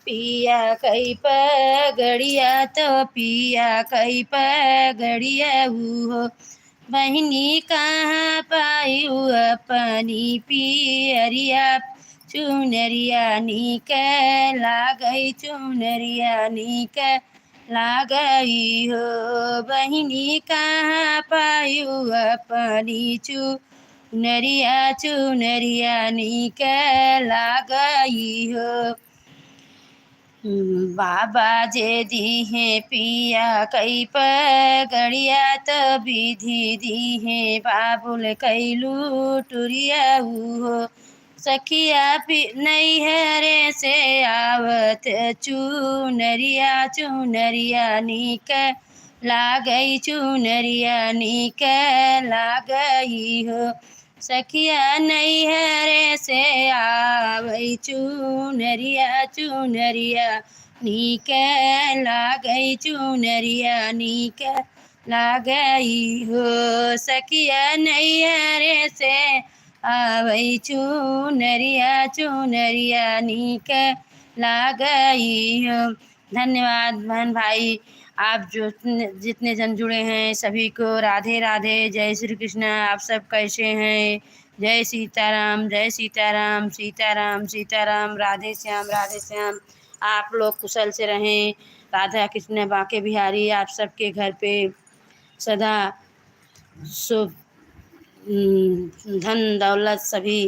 पिया कई पगड़िया तो पिया कई पगड़िया हो बहिनी कहाँ पायू अपनी पियरिया चुनरिया नीक लागई चुनरिया नीक लागई हो बहिनी कहाँ पायू अपनी चुनरिया चुनरिया नीक लागई हो बाबा जे दीहे पिया कई पगड़िया तो विधि दीहे बाबुल कैलू टुरिया हो सखिया नैहरे से आवत चुनरिया चुनरिया नीक लागई चुनरिया नीक लागई हो सखिया नैहरे से आवई चुनरिया चुनरिया नीक लागई चुनरिया नीक लागई हो सखिया नैहरे से आवई चुनरिया चुनरिया नीक लागई हो धन्यवाद बहन भाई आप जो जितने जन जुड़े हैं सभी को राधे राधे जय श्री कृष्ण आप सब कैसे हैं जय सीताराम जय सीताराम सीताराम सीताराम राधे श्याम आप लोग कुशल से रहें राधा कृष्ण बांके बिहारी आप सबके घर पे सदा शुभ धन दौलत सभी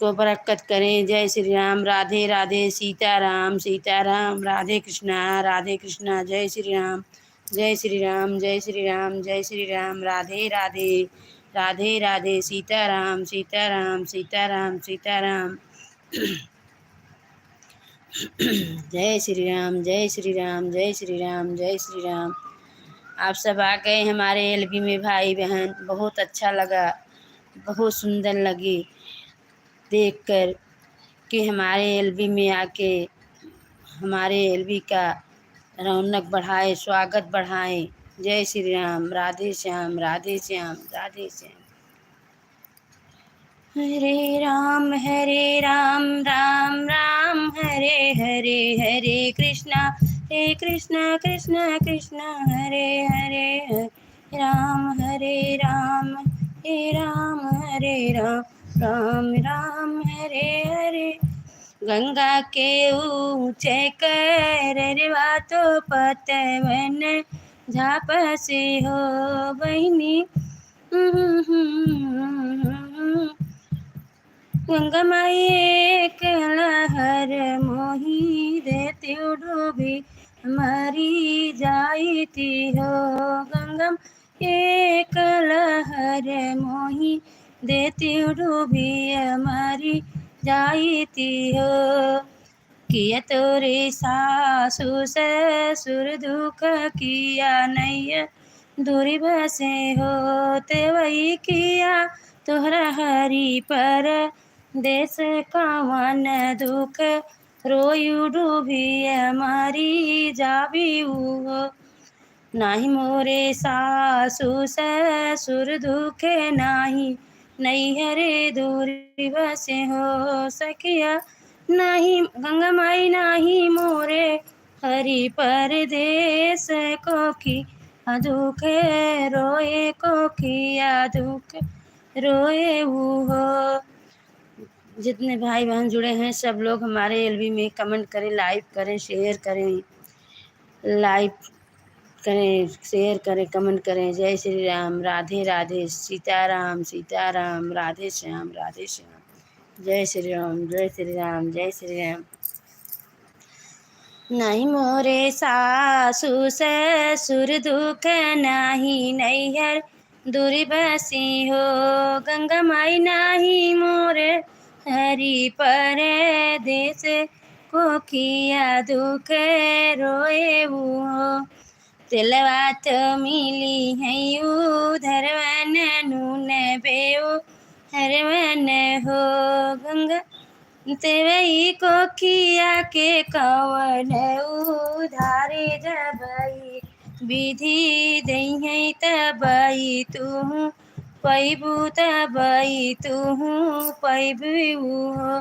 को बरकत करें जय श्री राम राधे राधे सीताराम सीताराम राधे कृष्णा जय श्री राम जय श्री राम जय श्री राम जय श्री राम राधे राधे राधे राधे सीताराम सीताराम सीताराम सीताराम जय श्री राम जय श्री राम जय श्री राम जय श्री राम आप सब आ गए हमारे एलबी में भाई बहन बहुत अच्छा लगा बहुत सुंदर लगी देखकर कि हमारे एलबी में आके हमारे एलबी का रौनक बढ़ाए स्वागत बढ़ाएं जय श्री राम राधे श्याम राधे श्याम राधे श्याम हरे राम राम राम हरे हरे हरे कृष्णा कृष्णा कृष्णा हरे हरे राम हरे राम हरे राम राम राम हरे हरे गंगा के ऊँचे करवा तो पतवन झाप से हो बहिनी गंगा माई एक लहर मोही देती डूबी मरी जाती हो गंगा एक लहर मोही देती डूबी मरी जाती हो किया तोरे सासु ससुर दुख किया नैया दूरी बसे हो ते वही किया तोहरा हरी पर देश कावन दुख रोयु डूबी मारी जाबी हो नाही मोरे सासु ससुर दुखे नाही नैहरे दूरी बसे हो सखिया नहीं गंगा माई नाही मोरे हरि परदेश को की दुख रोए को किया दुख रोए हो जितने भाई बहन जुड़े हैं सब लोग हमारे एलबी में कमेंट करें, लाइक करें, शेयर करें, लाइक करें, शेयर करें, कमेंट करें। जय श्री राम, राधे राधे, सीताराम सीताराम, राधे श्याम राधे श्याम। जय श्री राम, जय श्री राम, जय श्री राम। नहीं मोरे सासु ससुर दुख नाही नैहर दूरी बसी हो, गंगा माई नाही मोरे हरि पर देश को किया दुख रोए हो। तिलवात मिली है उधरवन नून बेऊ हरवन हो, गंगा तेवई को किया के कवन उधारे जबई विधि दई है तबई तू पैबू तबई तू पैबू।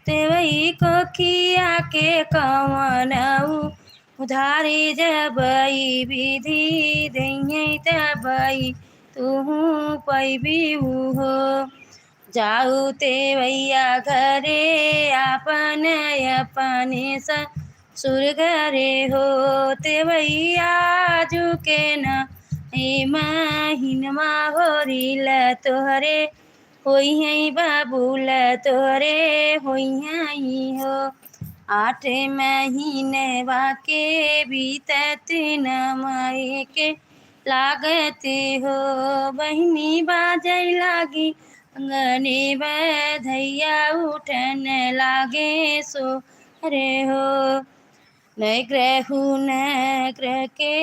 तेवई को किया के कवन उधारे जबई विधि दई है तबई तू पैबू हो। जाऊ ते भैया घरे आपन अपने ससुर घरे हो, ते भैया झुके न हे महिनमा होरिल तोहरे होई है बाबूल तोहरे होई है हो। 8 महीने वाके बीतत न माए के लागत हो, बहिनी बाजै लागी अंगने बधैया उठन लागे सो रे हो। नय ग्रहु न ग्रह के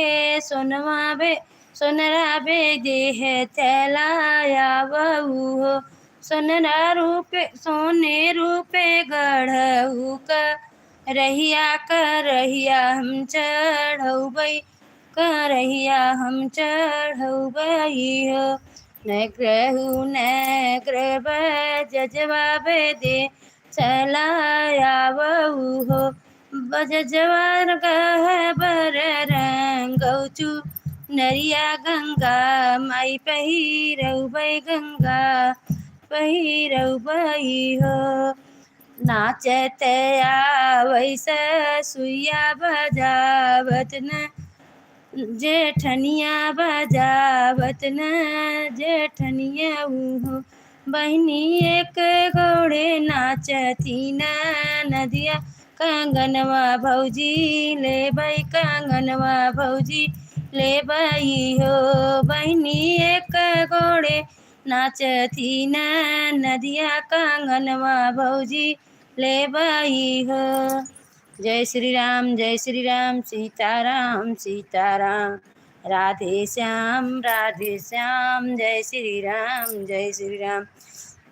सोनरा बे देह चलाया बहू हो, सोनरा रूपे सोने रूपे गढ़ऊ का रहिया हम चढ़ौबै करहिया हम चढ़ौबै हो। न ग्रहु न ग्रह जजवाब दे चलाया बहू हो, बजवार गह बर रंगौचू नरिया गंगा माई पहिरौबै गंगा पहिरौबै हो। नाचत आवैस सुइया बजावत न जेठनिया बजावत न जेठनिया हो। बहिनी एक घोड़े नाचती न नदिया कंगनवा भौजी ले बई कंगनवा भौजी ले बई हो। बहिनी एक घोड़े नाचती न नदिया कंगनवा भौजी ले बई हो। जय श्री राम, जय श्री राम, सीताराम सीताराम, राधे श्याम राधे श्याम। जय श्री राम, जय श्री राम।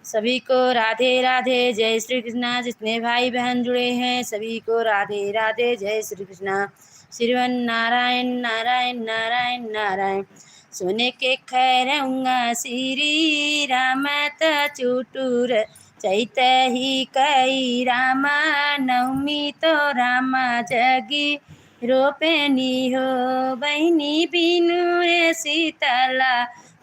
सभी को राधे राधे, जय श्री कृष्णा। जितने भाई बहन जुड़े हैं सभी को राधे राधे, जय श्री कृष्णा। श्रीवन नारायण नारायण नारायण नारायण। सोने के खैरऊँगा श्री राम चुटूर चैत ही कई रामा नवमी तो रामा जगी रोपेनी हो। बहिनी बिनु रे सीतला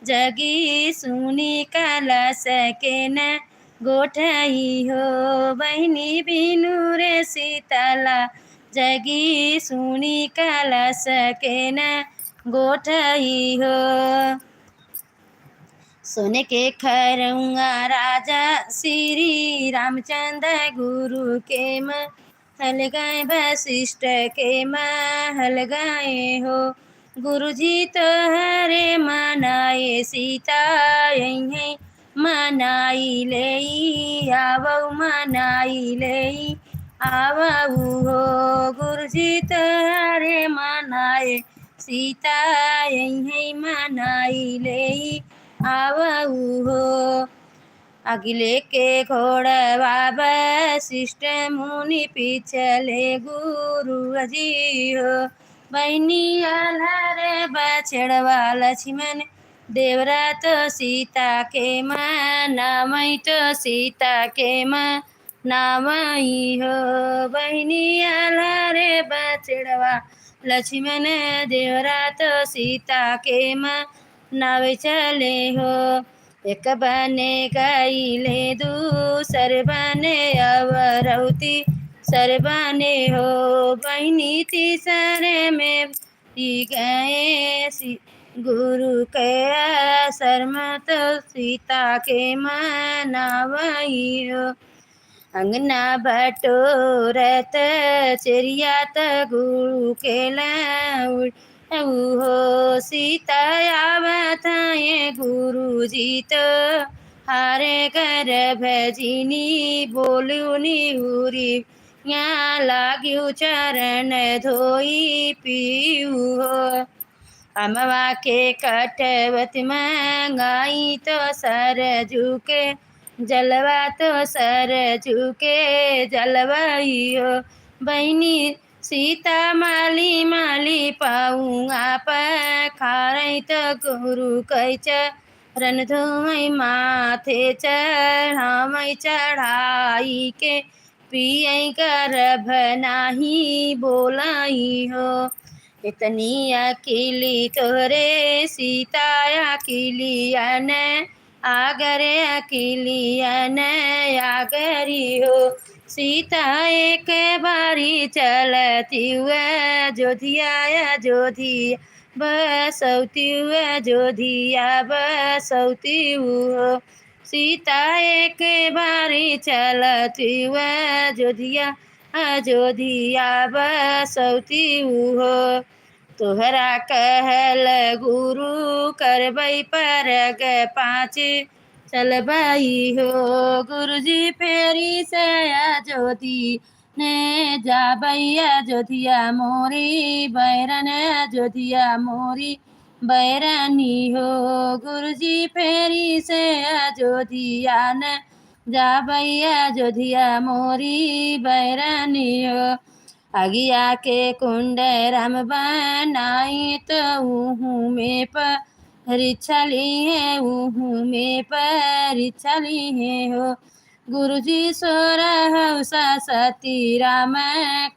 जगी सुनी काला सके न गोठई हो। बहिनी बिनु रे सीतला जगी सुनी काला सके न गोठई हो। सोने के खरऊँगा राजा श्री रामचंद्र गुरु के महल गए वशिष्ठ के महल गए हो। गुरु जी तो हरे मनाए सीता यही मनाई ले आवऊ मनाई ले आवऊ हो। गुरु जी तो हरे मनाए सीता यही मनाई ले आवऊ हो। अगले के घोड़वा वशिष्ठ मुनि पिछले गुरु जी हो। बहनी आल्हारे बछड़वा लक्ष्मण देवरा तो सीता के नामई तो सीता के नामई हो। बहनी आल्हारे बछड़वा लक्ष्मण देवरा तो सीता के नावे चले हो। एक बने गईले दूसर बने अवरौती सर बने हो बहनी तीसरे में गए गुरु के असर मत सीता के मनावई हो अंगना बटोरत चिड़ियात गुरु के लाउड हो सीता आवत ये गुरु जी तो हारे कर भजिनी बोलू निहुरी यहाँ लाग्यू चरण धोई पीऊ हो अमवा के कटवत मंगाई तो सर झुके जलवा तो सर झुके जलवाई हो बहनी सीता माली माली पाऊँगा पखारई तो गुरु कैच रन धोई माथे चढ़ावई चढ़ाई के पियई गर्भ नाही बोलाई हो इतनी अकेली तोरे सीता अकेलियन आगरे अकेलियन आगरी हो सीता एक बारी चलती हुआ जोधिया जोधिया बसौती हुआ जोधिया बसौती हो सीता एक बारी चलती हुआ जोधिया अयोध्या बसौती हो तोहरा कहल गुरु करबई परग पाँच चलबई हो गुरुजी फेरी से अयोध्या ने जाबई अयोध्या मोरी बैरन अयोध्या मोरी बैरानी हो गुरुजी फेरी से अयोध्या ने जाबई अयोध्या मोरी बैरानी हो अगिया के कुंड राम बनाई तो ऊहू में परीक्षा ली है ऊहू में परीक्षा ली है हो गुरुजी सोरह सती राम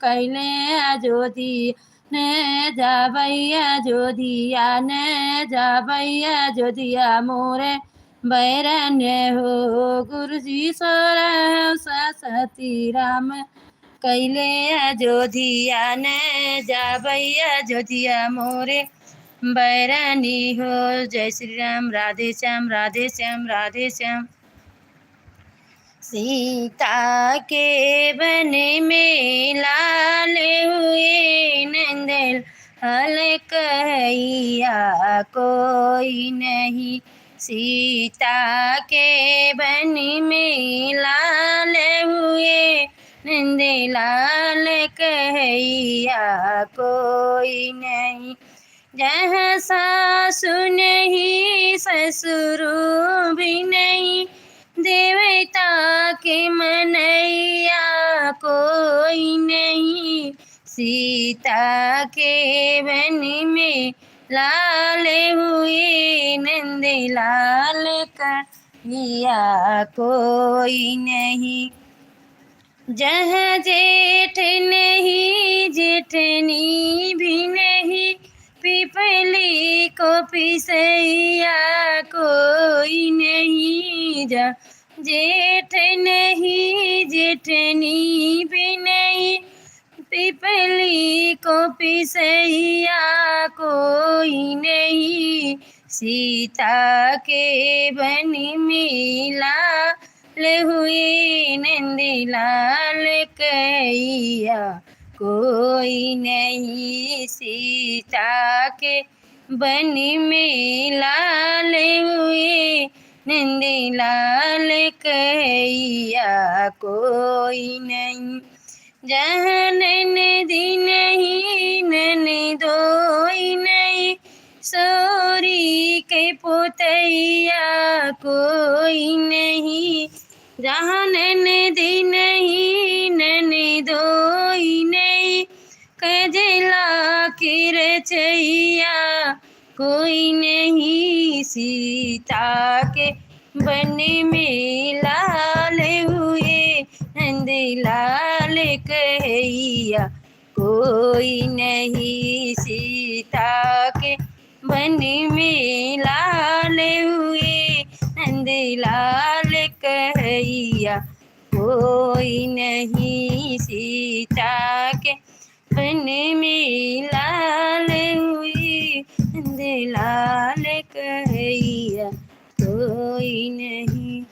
कैले अयोध्या ने जाबई अयोध्या ने जाबई अयोध्या मोरे बैरन्य हो गुरुजी सोरह सती राम कैले अयोध्या ने जाबई अयोध्या मोरे बैरानी हो जय श्री राम राधे श्याम राधे श्याम राधे श्याम सीता के बन में लाल हुए नंदल हल कहैया कोई नहीं सीता के बन में लाल हुए नंदलाल कहैया कोई नहीं जहाँ सासु नहीं ससुर भी नहीं देवता के मनैया कोई नहीं सीता के बन में लाल हुए नंदलाल कहैया कोई नहीं जहाँ जेठ नहीं जेठनी भी नहीं पिपली को पिसैया कोई नहीं जहाँ जेठ नहीं जेठनी भी नहीं पिपली को पिसैया कोई नहीं सीता के बन में लाल हुए नंदलाल कहैया कोई नहीं सीता के बन में लाल हुए नंदलाल कहैया कोई नहीं जहाँ ननदी नहीं ननदोई नहीं सोरी के पोतैया कोई नहीं जहाँ ननदी नहीं ननदोई नहीं कजला की रचैया कोई नहीं सीता के बन में लाल हुए नंदलाल कहैया कोई नहीं सीता के बन में लाल हुए लाल कहैया कोई नहीं सीता के मन में लाल हुई लाल कहैया कोई नहीं।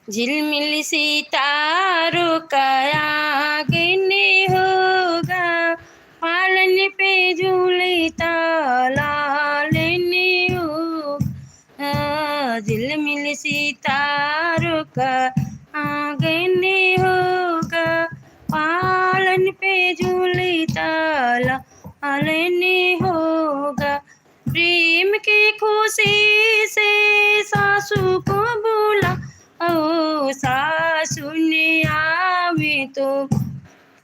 झिलमिल सितारों का आंगन होगा पालन पे झूलता लालन होगा। झिलमिल सितारों का आंगन होगा पालन पे झूलता लालन होगा। प्रेम की खुशी से सासू को बोला ओ सासू ने आवे तो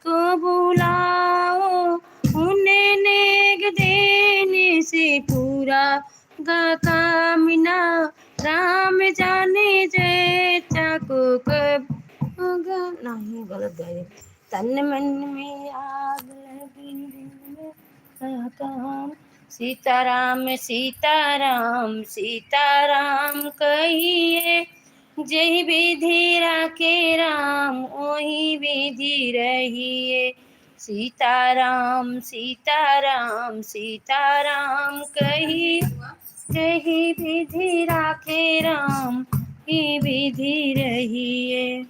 को बुलाओ उन्हें नेग देने से पूरा गा काम ना राम जाने जैसा को कब होगा। नहीं गलत गाए। तन मन में आग लगी दिल में काम सीताराम सीताराम सीताराम कहिए जही विधि राखे राम वही विधि रहिए। सीताराम सीताराम सीताराम कही जही विधि राखे राम ही विधि रहिए।